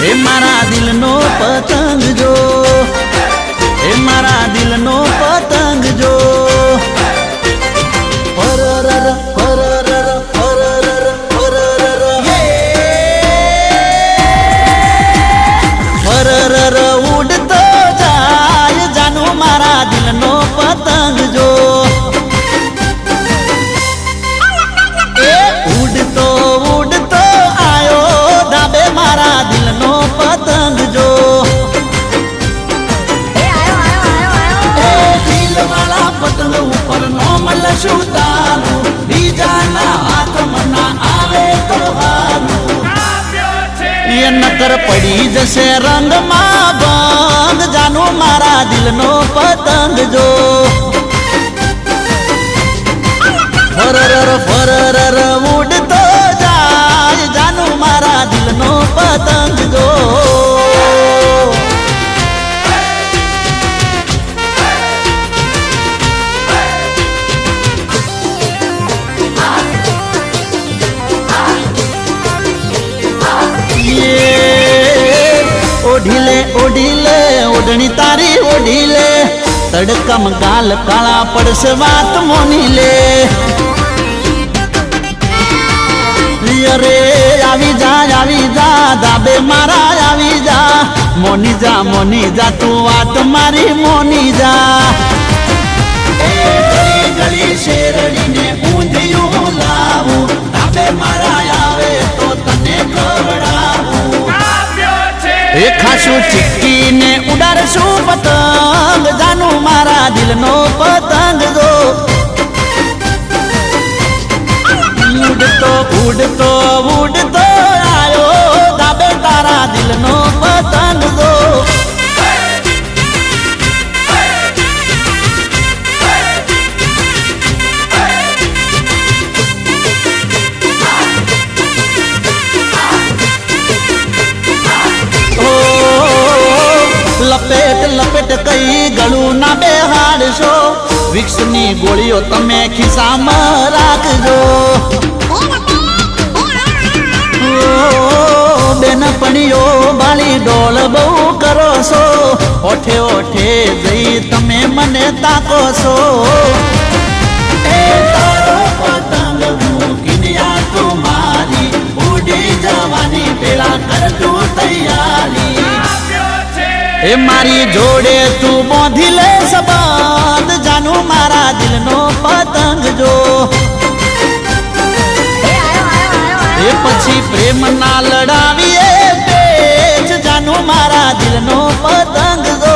હે મારા દિલનો પતંગ જો, હે મારા દિલનો પતંગ જો. પરરર પરરર પરરર પરરર પરરર ઉડતો જાય જાનું મારા દિલનો પતંગ જો. એ ઉડતો ઉડતો આયો ધાબે મારા દિલનો પતંગ જો. દિલવાળા પતંગ ઉપર નો મળશું તારું, બીજાના હાથમાં ના આવે તો હારું. એ નકર પડી જશે રંગમાં બંધ જાનું મારા દિલનો પતંગ જો. ફરર ફરર ઉડતો જાય જાનું મારા દિલનો પતંગ જો. ઓઢીલે ઓઢીલે ઓઢણી તારી ઓઢીલે, તડકમ ગાલ કાળા પડશે વાત મોની લે. અરે આવી જા દાબે મારા આવી જા, મોની જા તું વાત મારી મોની જા. ગળી ગળી શેરડીને ઊંધિયું લાવું, દાબે મારા આવે તો તને ખવડાવું. એ ખાશું ચીક્કી ને ઉડાડશું પતંગ જાનું મારા દિલનો પતંગ જો. ઉડતો ઉડતો ઉડતો આયો ધાબે તારા દિલનો પતંગ જો. લપેટ લપેટ કઈ ગળું ના બેહાડશો, વિક્ષની ગોળીઓ તમે ખિસ્સામાં રાખજો. બેનપણીઓ બાળી ડોલ બહુ કરો છો, ઓઠે ઓઠે જઈ તમે મને તાકો છો. એ તારો પતંગ મૂકીને આ તું મારી, ઉડી જવાની પેલા કર તું તૈયારી. એ મારી જોડે તું બાંધી લે સંબંધ જાનું મારા દિલનો પતંગ જો. એ પછી પ્રેમ ના લડાવીએ પેચ જાનું મારા દિલનો પતંગ જો.